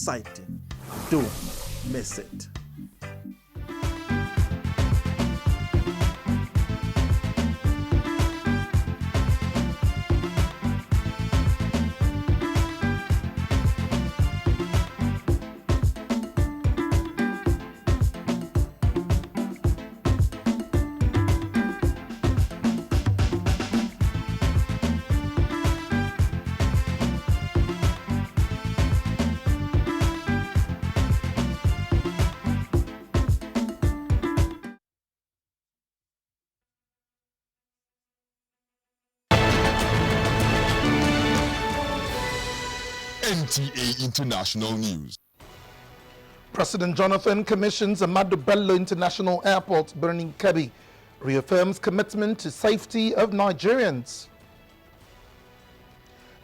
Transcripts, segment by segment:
exciting. Don't miss it. NTA International News. President Jonathan commissions Ahmadu Bello International Airport, Birnin Kebbi, reaffirms commitment to safety of Nigerians.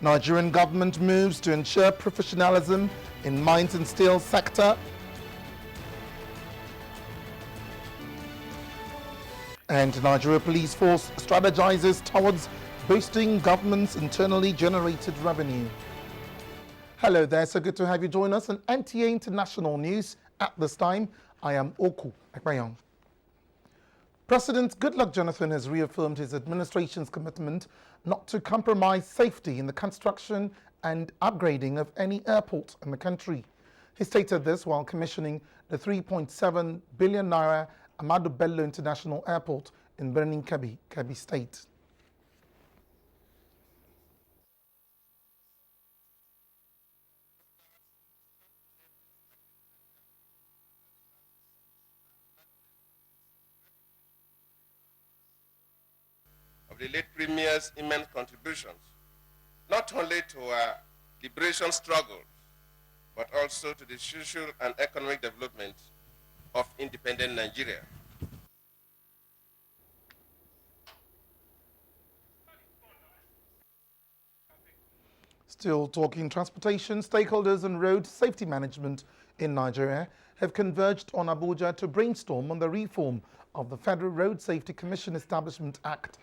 Nigerian government moves to ensure professionalism in mines and steel sector. And Nigeria Police Force strategizes towards boosting government's internally generated revenue. Hello there, so good to have you join us on NTA International News at this time. I am Oku Ekbayong. President Goodluck Jonathan has reaffirmed his administration's commitment not to compromise safety in the construction and upgrading of any airport in the country. He stated this while commissioning the 3.7 billion naira Ahmadu Bello International Airport in Birnin Kebbi, Kebbi State. Of the late Premier's immense contributions, not only to our liberation struggles, but also to the social and economic development of independent Nigeria. Still talking transportation, stakeholders and road safety management in Nigeria have converged on Abuja to brainstorm on the reform of the Federal Road Safety Commission Establishment Act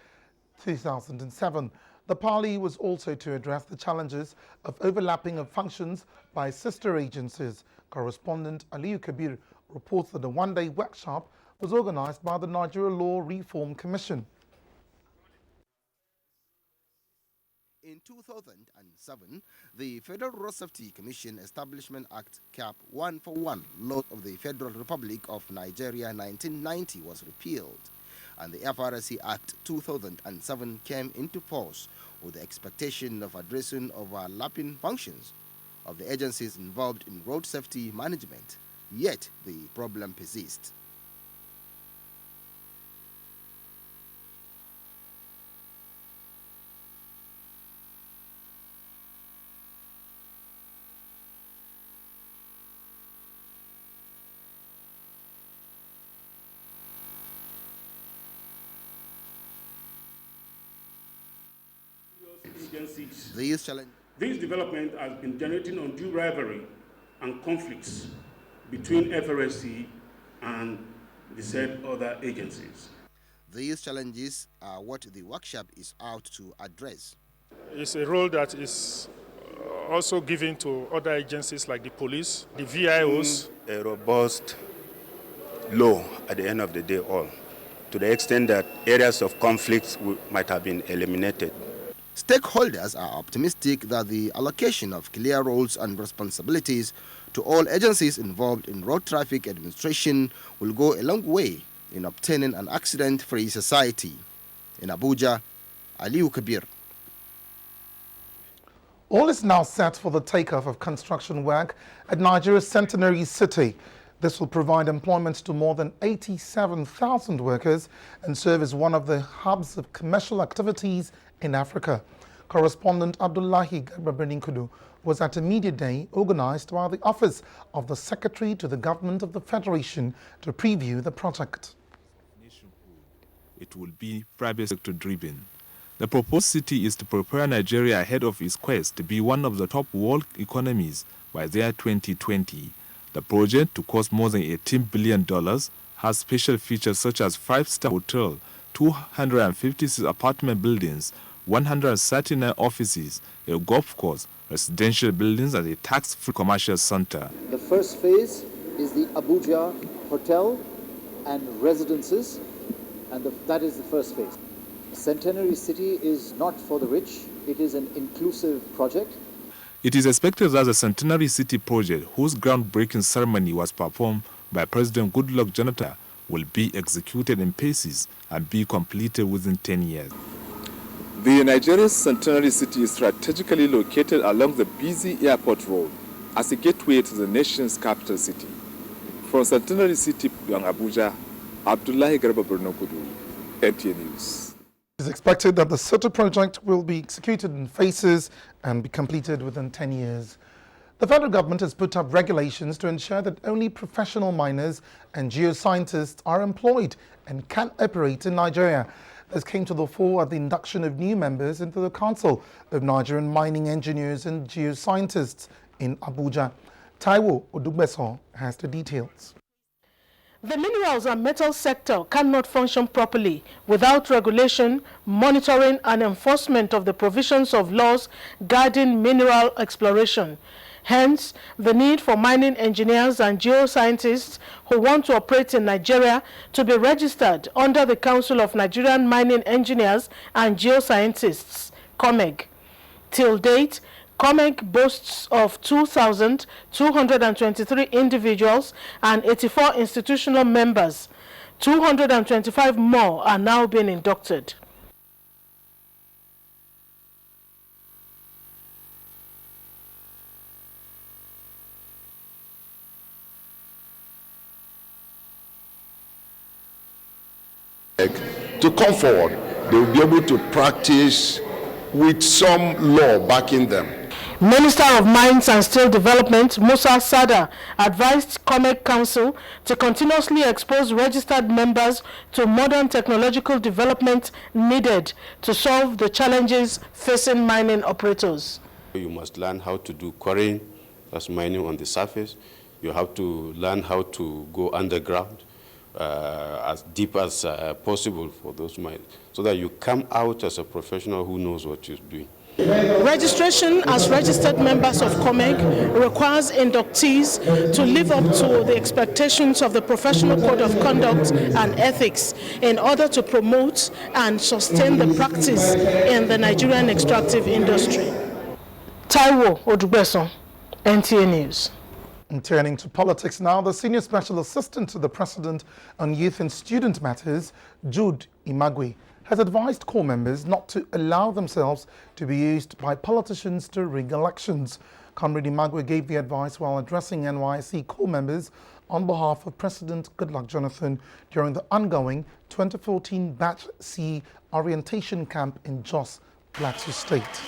2007. The parley was also to address the challenges of overlapping of functions by sister agencies. Correspondent Aliyu Kabir reports that a one-day workshop was organized by the Nigeria Law Reform Commission. In 2007, the Federal Road Safety Commission Establishment Act Cap 1 for 1, Law of the Federal Republic of Nigeria 1990 was repealed, and the FRSC Act 2007 came into force with the expectation of addressing overlapping functions of the agencies involved in road safety management. Yet the problem persists. This development has been generating undue rivalry and conflicts between FRSC and the said other agencies. These challenges are what the workshop is out to address. It's a role that is also given to other agencies like the police, the VIOs. A robust law at the end of the day, all to the extent that areas of conflicts might have been eliminated. Stakeholders are optimistic that the allocation of clear roles and responsibilities to all agencies involved in road traffic administration will go a long way in obtaining an accident-free society. In Abuja, Aliyu Kabir. All is now set for the takeoff of construction work at Nigeria's Centenary City. This will provide employment to more than 87,000 workers and serve as one of the hubs of commercial activities in Africa. Correspondent Abdullahi Garba was at a media day organized by the Office of the Secretary to the Government of the Federation to preview the project. It will be private sector driven. The proposed city is to prepare Nigeria ahead of its quest to be one of the top world economies by the year 2020. The project, to cost more than $18 billion, has special features such as 5-star hotel, 256 apartment buildings, 139 offices, a golf course, residential buildings, and a tax-free commercial center. The first phase is the Abuja Hotel and Residences, and that is the first phase. Centenary City is not for the rich. It is an inclusive project. It is expected that the Centenary City project, whose groundbreaking ceremony was performed by President Goodluck Jonathan, will be executed in phases and be completed within 10 years. The Nigeria's Centenary City is strategically located along the busy airport road as a gateway to the nation's capital city. From Centenary City in Abuja, Abdullahi Garba Bernokudu, NTA News. It is expected that the city project will be executed in phases and be completed within 10 years. The federal government has put up regulations to ensure that only professional miners and geoscientists are employed and can operate in Nigeria. This came to the fore at the induction of new members into the Council of Nigerian Mining Engineers and Geoscientists in Abuja. Taiwo Odugbeson has the details. The minerals and metal sector cannot function properly without regulation, monitoring and enforcement of the provisions of laws guarding mineral exploration. Hence, the need for mining engineers and geoscientists who want to operate in Nigeria to be registered under the Council of Nigerian Mining Engineers and Geoscientists, COMEG. Till date, COMEG boasts of 2,223 individuals and 84 institutional members. 225 more are now being inducted. To come forward, they will be able to practice with some law backing them. Minister of Mines and Steel Development, Musa Sada, advised COMEG Council to continuously expose registered members to modern technological development needed to solve the challenges facing mining operators. You must learn how to do quarrying, that's mining on the surface. You have to learn how to go underground, as deep as possible for those mines, so that you come out as a professional who knows what you're doing. Registration as registered members of COMEG requires inductees to live up to the expectations of the Professional Code of Conduct and Ethics in order to promote and sustain the practice in the Nigerian extractive industry. Taiwo Odugbeson, NTA News. And turning to politics now, the Senior Special Assistant to the President on Youth and Student Matters, Jude Imagwe, has advised corps members not to allow themselves to be used by politicians to rig elections. Comrade Imagwe gave the advice while addressing NYSC corps members on behalf of President Goodluck Jonathan during the ongoing 2014 Batch C orientation camp in Jos, Plateau State.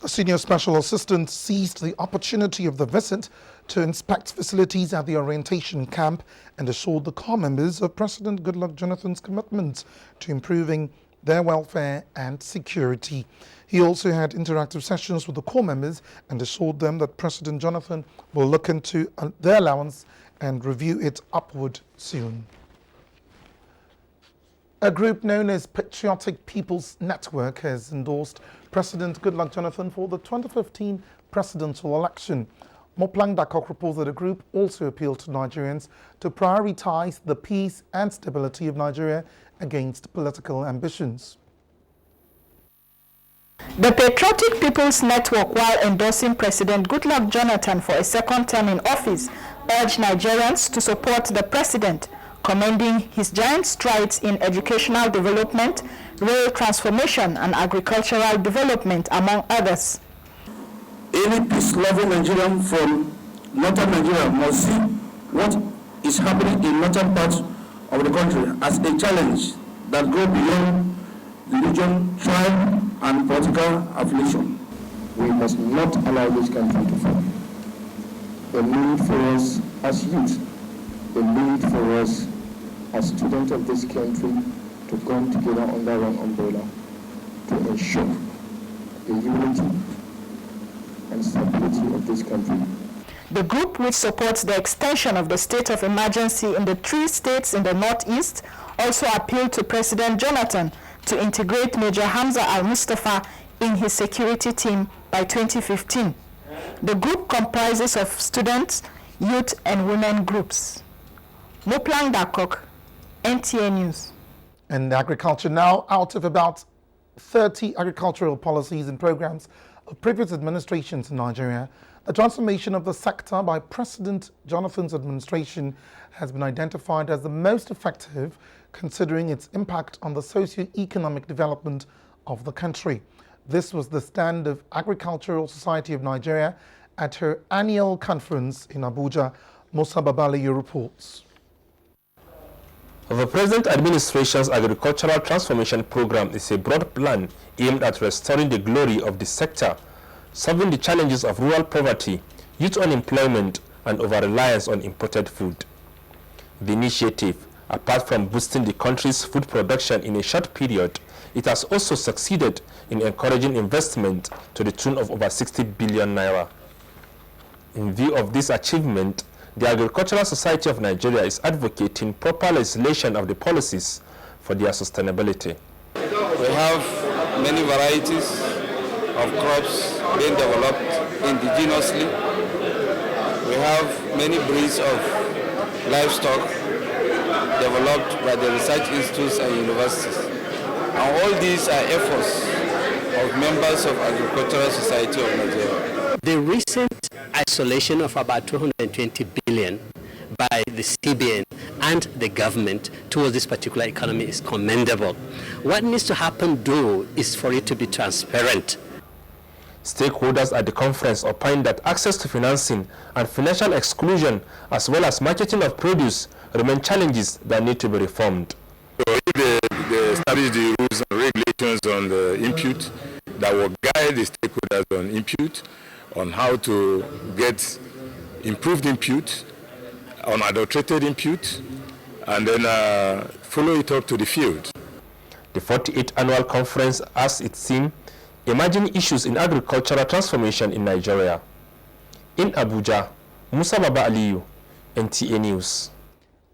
The Senior Special Assistant seized the opportunity of the visit to inspect facilities at the orientation camp and assured the corps members of President Goodluck Jonathan's commitment to improving their welfare and security. He also had interactive sessions with the corps members and assured them that President Jonathan will look into their allowance and review it upward soon. A group known as Patriotic People's Network has endorsed President Goodluck Jonathan for the 2015 presidential election. Moplang Dakok reports that the group also appealed to Nigerians to prioritize the peace and stability of Nigeria against political ambitions. The Patriotic People's Network, while endorsing President Goodluck Jonathan for a second term in office, urged Nigerians to support the president, commending his giant strides in educational development, rail transformation, and agricultural development, among others. Any peace-loving Nigerian from northern Nigeria must see what is happening in northern parts of the country as a challenge that goes beyond religion, tribe, and political affiliation. We must not allow this country to fall. The need for us as youth, the need for us as students of this country to come together under one umbrella to ensure the unity and stability of this country. The group, which supports the extension of the state of emergency in the 3 states in the Northeast, also appealed to President Jonathan to integrate Major Hamza al-Mustafa in his security team by 2015. The group comprises of students, youth, and women groups. Moplang Dakok, NTA News. And agriculture now, out of about 30 agricultural policies and programs of previous administrations in Nigeria, the transformation of the sector by President Jonathan's administration has been identified as the most effective, considering its impact on the socio-economic development of the country. This was the stand of Agricultural Society of Nigeria at her annual conference in Abuja. Musa Babaliyo reports. The present administration's agricultural transformation program is a broad plan aimed at restoring the glory of the sector, solving the challenges of rural poverty, youth unemployment, and over-reliance on imported food. The initiative, apart from boosting the country's food production in a short period, it has also succeeded in encouraging investment to the tune of over 60 billion naira. In view of this achievement, the Agricultural Society of Nigeria is advocating proper legislation of the policies for their sustainability. We have many varieties of crops being developed indigenously. We have many breeds of livestock developed by the research institutes and universities. And all these are efforts of members of Agricultural Society of Nigeria. The recent isolation of about 220 billion by the CBN and the government towards this particular economy is commendable. What needs to happen, though, is for it to be transparent. Stakeholders at the conference opined that access to financing and financial exclusion, as well as marketing of produce, remain challenges that need to be reformed. So if they establish the rules and regulations on the input that will guide the stakeholders on input, on how to get improved input, unadulterated input, and then follow it up to the field. The 48th annual conference has its theme, Emerging Issues in Agricultural Transformation in Nigeria. In Abuja, Musa Babaliyo, NTA News.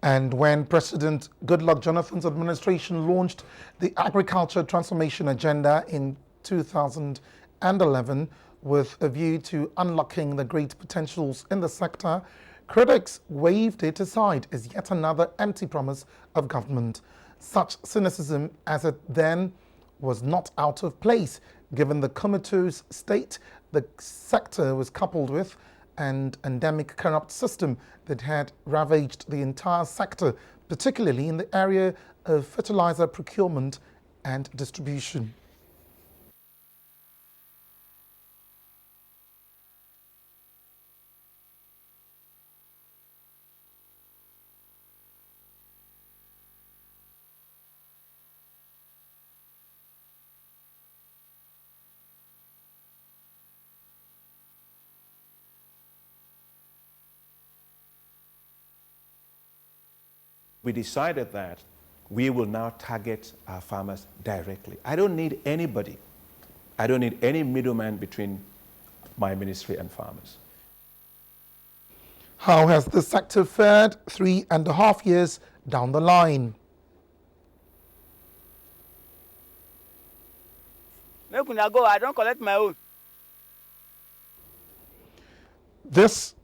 And when President Goodluck Jonathan's administration launched the Agriculture Transformation Agenda in 2011 with a view to unlocking the great potentials in the sector, critics waved it aside as yet another empty promise of government. Such cynicism as it then was not out of place, given the comatose state the sector was coupled with an endemic corrupt system that had ravaged the entire sector, particularly in the area of fertilizer procurement and distribution. We decided that we will now target our farmers directly. I don't need anybody. I don't need any middleman between my ministry and farmers. How has the sector fared 3.5 years down the line? Make una go, I don't collect my own. This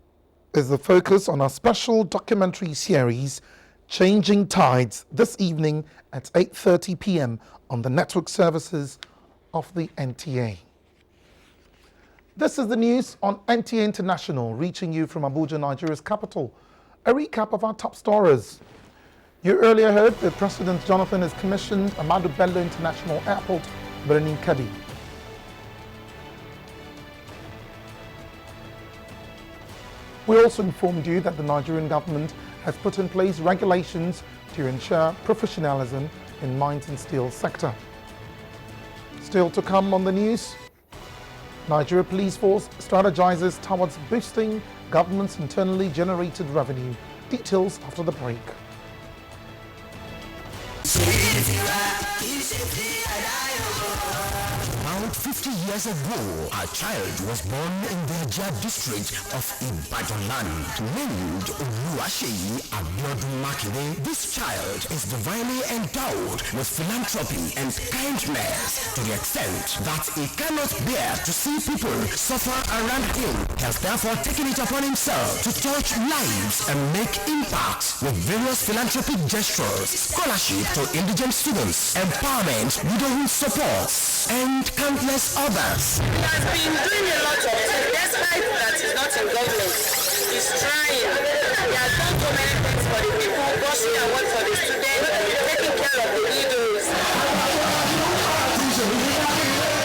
is the focus on our special documentary series, Changing Tides, this evening at 8:30 p.m. on the network services of the NTA. This is the news on NTA International, reaching you from Abuja, Nigeria's capital. A recap of our top stories. You earlier heard that President Jonathan has commissioned Ahmadu Bello International Airport, Birnin Kebbi. We also informed you that the Nigerian government has put in place regulations to ensure professionalism in mines and steel sector. Still to come on the news, Nigeria Police Force strategizes towards boosting government's internally generated revenue. Details after the break. About 50 years ago, a child was born in the Ajah district of Ibadan, named Oluwaseyi Abiodun Makinde. This child is divinely endowed with philanthropy and kindness to the extent that he cannot bear to see people suffer around him. He has therefore taken it upon himself to touch lives and make impacts with various philanthropic gestures, scholarship to indigent students, empowerment, widowhood support, and countless others. He has been doing a lot of things, despite that he's not in government. He's trying. He has done so many things for the people, bursting and work for the students, taking care of the widows.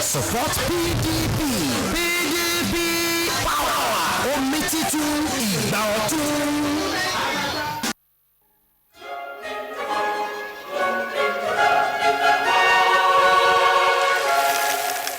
Support PDP. PDP power. Omititu Igbaotun.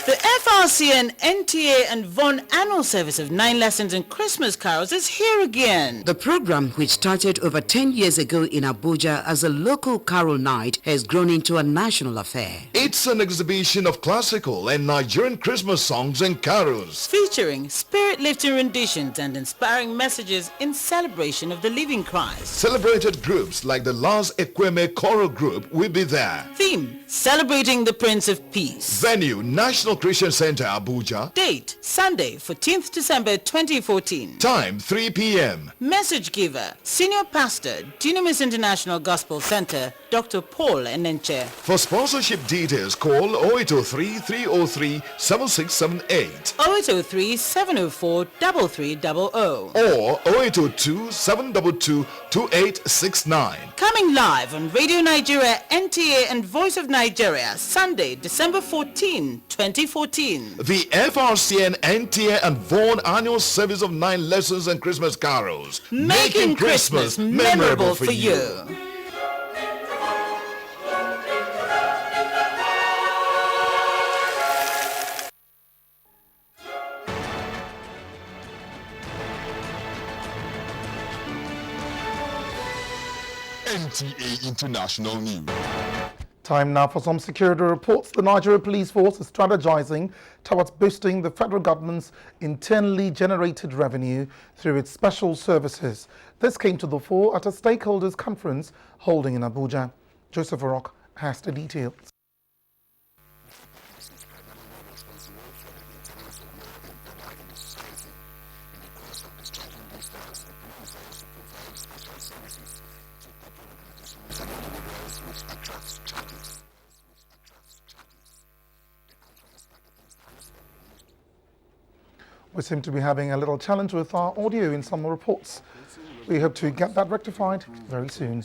The FRCN, NTA and VON annual service of 9 lessons in Christmas carols is here again. The program, which started over 10 years ago in Abuja as a local carol night, has grown into a national affair. It's an exhibition of classical and Nigerian Christmas songs and carols, featuring spirit-lifting renditions and inspiring messages in celebration of the living Christ. Celebrated groups like the Last Ekweme Choral Group will be there. Theme, celebrating the Prince of Peace. Venue, National Christian Center, Abuja. Date, Sunday, 14th December 2014. Time, 3 p.m. Message giver, Senior Pastor, Dunamis International Gospel Center, Dr. Paul Enenche. For sponsorship details, call 0803-303-7678 0803-704-3300 or 0802-722-2869. Coming live on Radio Nigeria, NTA and Voice of Nigeria, Sunday, December 14, 2014. The FRCN, NTA and VON annual service of 9 lessons and Christmas carols. Making Christmas memorable for you. NTA International News. Time now for some security reports. The Nigeria Police Force is strategizing towards boosting the federal government's internally generated revenue through its special services. This came to the fore at a stakeholders conference holding in Abuja. Joseph Rock has the details. We seem to be having a little challenge with our audio in some reports. We hope to get that rectified very soon.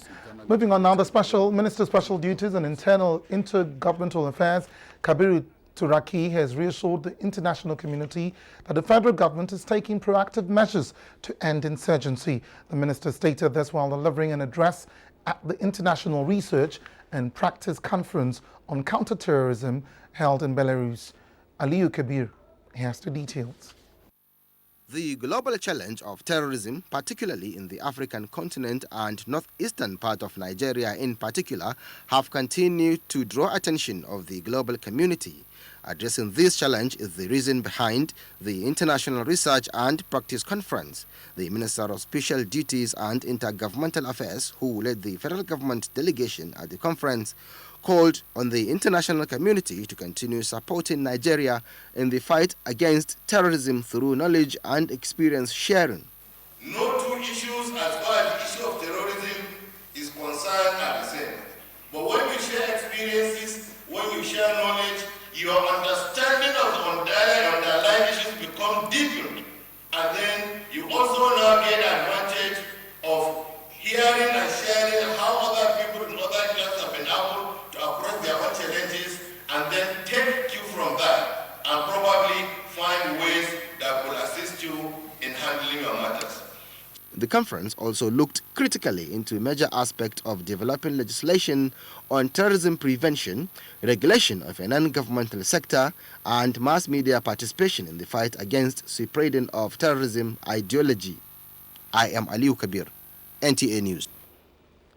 Moving on now, the Minister Special Duties and Intergovernmental Affairs, Kabiru Turaki, has reassured the international community that the federal government is taking proactive measures to end insurgency. The minister stated this while delivering an address at the International Research and Practice Conference on Counterterrorism held in Belarus. Aliyu Kabir has the details. The global challenge of terrorism, particularly in the African continent and northeastern part of Nigeria in particular, have continued to draw attention of the global community. Addressing this challenge is the reason behind the International Research and Practice Conference. The Minister of Special Duties and Intergovernmental Affairs, who led the federal government delegation at the conference, called on the international community to continue supporting Nigeria in the fight against terrorism through knowledge and experience sharing. No two issues as far as the issue of terrorism is concerned are the same. But when you share experiences, when you share knowledge, your understanding of the underlying issues become deepened. And then you also now get advantage of hearing and sharing how other people in other classes have been able to approach their own challenges, and then take you from that and probably find ways that will assist you in handling your matters. The conference also looked critically into major aspects of developing legislation on terrorism prevention, regulation of a non-governmental sector, and mass media participation in the fight against spreading of terrorism ideology. I am Aliu Kabir, NTA News.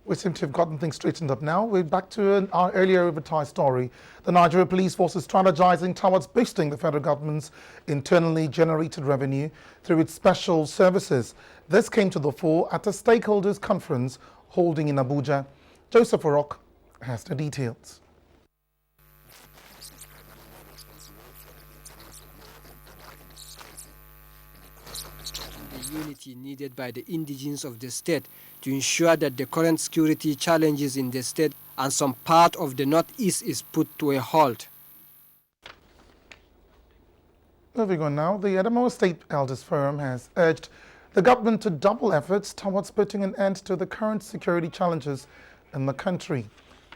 We seem to have gotten things straightened up now. We're back to our earlier advertised story. The Nigeria Police Force is strategizing towards boosting the federal government's internally generated revenue through its special services. This came to the fore at a stakeholders conference holding in Abuja. Joseph Orok has the details. The unity needed by the indigenes of the state to ensure that the current security challenges in the state and some part of the northeast is put to a halt. Moving on now, the Adamawa State Elders Forum has urged the government to double efforts towards putting an end to the current security challenges in the country.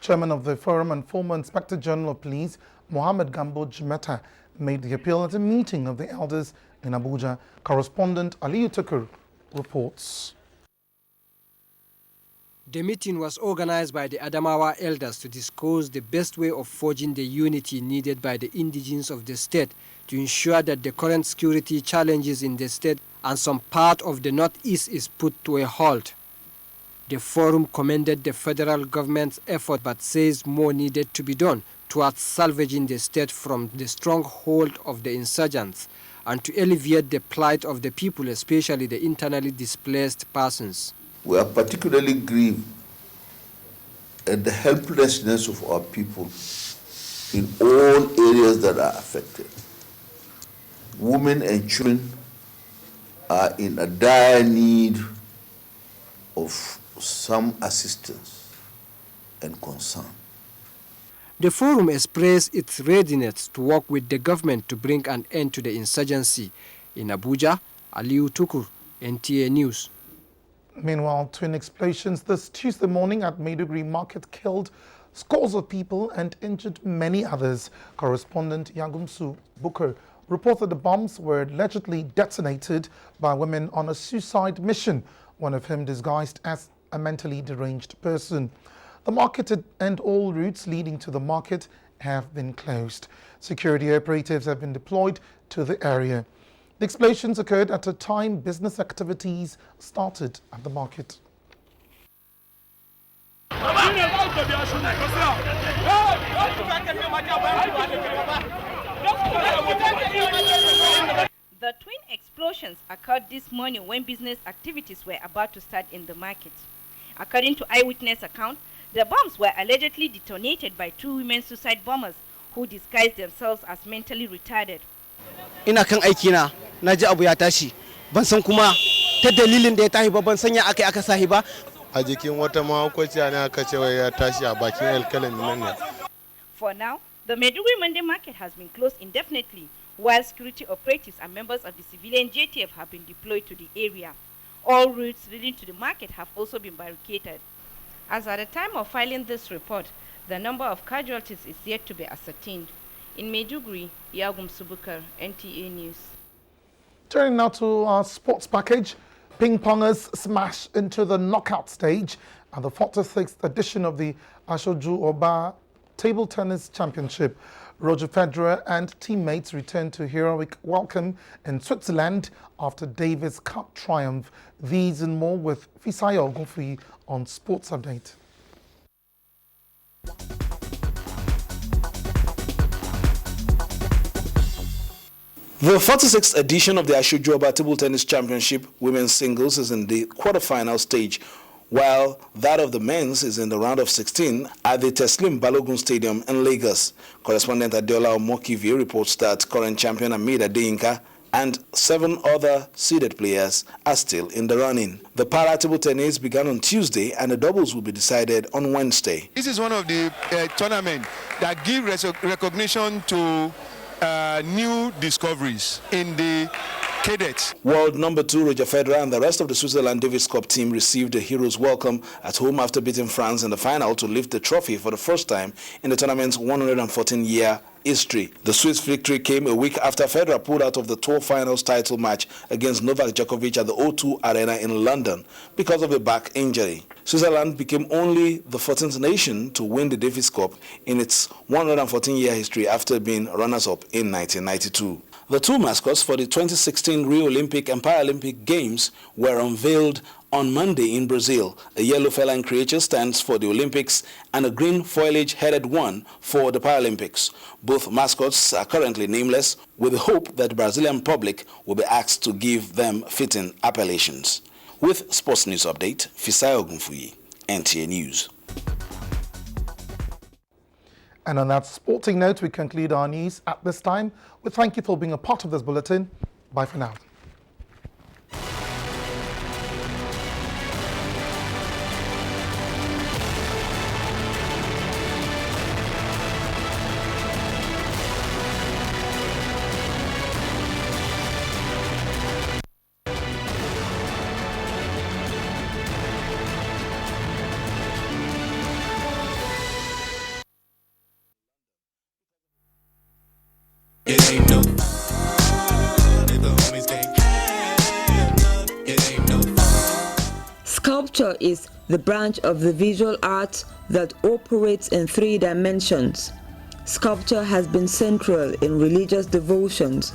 Chairman of the forum and former Inspector General of Police, Mohammed Gambo Jumeta, made the appeal at a meeting of the elders in Abuja. Correspondent Aliyu Tukur reports. The meeting was organized by the Adamawa elders to discuss the best way of forging the unity needed by the indigenes of the state to ensure that the current security challenges in the state and some part of the northeast is put to a halt. The forum commended the federal government's effort but says more needed to be done towards salvaging the state from the stronghold of the insurgents and to alleviate the plight of the people, especially the internally displaced persons. We are particularly grieved at the helplessness of our people in all areas that are affected. Women and children are in a dire need of some assistance and concern. The forum expressed its readiness to work with the government to bring an end to the insurgency. In Abuja, Aliu Tukur, NTA News. Meanwhile, twin explosions this Tuesday morning at Maiduguri Market killed scores of people and injured many others. Correspondent Yagumsu Booker reported the bombs were allegedly detonated by women on a suicide mission, one of whom disguised as a mentally deranged person. The market and all routes leading to the market have been closed. Security operatives have been deployed to the area. The explosions occurred at a time business activities started at the market. The twin explosions occurred this morning when business activities were about to start in the market. According to eyewitness accounts, the bombs were allegedly detonated by two women suicide bombers who disguised themselves as mentally retarded. Ina kan aikina na ji abu ya tashi ban san kuma ta dalilin da ya tashi ba ban san ya aka sahi ba a jikin wata mahaukaciya ne aka ce ya tashi a bakin alkalami nan ne. For now, the Maiduguri Monday market has been closed indefinitely while security operatives and members of the civilian JTF have been deployed to the area. All routes leading to the market have also been barricaded. As at the time of filing this report, the number of casualties is yet to be ascertained. In Maiduguri, Yagum Subukar, NTA News. Turning now to our sports package, ping pongers smash into the knockout stage at the 46th edition of the Ashoju Oba Table Tennis Championship. Roger Federer and teammates returned to heroic welcome in Switzerland after Davis Cup triumph. These and more with Fisayo Ogunfi on Sports Update. The 46th edition of the Ashoju Oba Table Tennis Championship Women's Singles is in the quarterfinal stage, while that of the men's is in the round of 16 at the Teslim Balogun Stadium in Lagos. Correspondent Adeola Omokivi reports that current champion Amida Deyinka and 7 other seeded players are still in the running. The para table tennis began on Tuesday and the doubles will be decided on Wednesday. This is one of the tournaments that give recognition to new discoveries in the cadets. World number 2 Roger Federer and the rest of the Switzerland Davis Cup team received a hero's welcome at home after beating France in the final to lift the trophy for the first time in the tournament's 114-year history. The Swiss victory came a week after Federer pulled out of the Tour Finals title match against Novak Djokovic at the O2 Arena in London because of a back injury. Switzerland became only the 14th nation to win the Davis Cup in its 114-year history after being runners-up in 1992. The two mascots for the 2016 Rio Olympic and Paralympic Games were unveiled on Monday in Brazil. A yellow feline creature stands for the Olympics and a green foliage-headed one for the Paralympics. Both mascots are currently nameless, with the hope that the Brazilian public will be asked to give them fitting appellations. With Sports News Update, Fisai Ogunfuyi, NTA News. And on that sporting note, we conclude our news at this time. We thank you for being a part of this bulletin. Bye for now. It ain't no. The homies can't have. It ain't no. Sculpture is the branch of the visual art that operates in 3 dimensions. Sculpture has been central in religious devotions.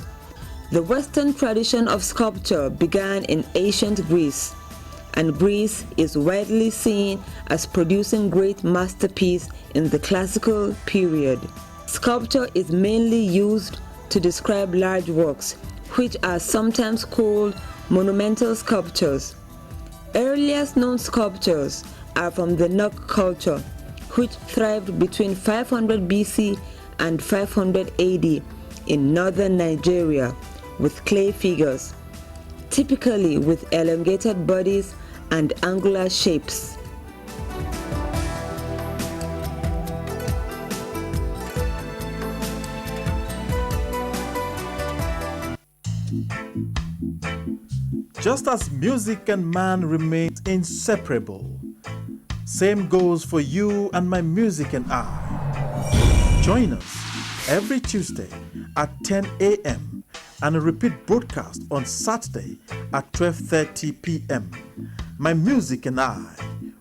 The Western tradition of sculpture began in ancient Greece, and Greece is widely seen as producing great masterpieces in the classical period. Sculpture is mainly used to describe large works, which are sometimes called monumental sculptures. Earliest known sculptures are from the Nok culture, which thrived between 500 BC and 500 AD in northern Nigeria, with clay figures, typically with elongated bodies and angular shapes. Just as music and man remain inseparable, same goes for you and my music and I. Join us every Tuesday at 10 a.m. and a repeat broadcast on Saturday at 12:30 p.m. My music and I,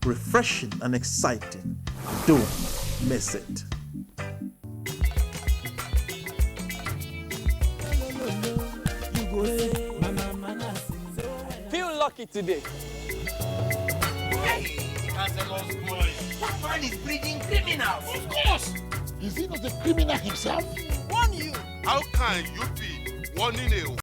refreshing and exciting. Don't miss it. Feel lucky today. Hey, Councilor's boy. That man is breeding criminals. Of course. Is he not a criminal himself? Warn you. How can you be warning a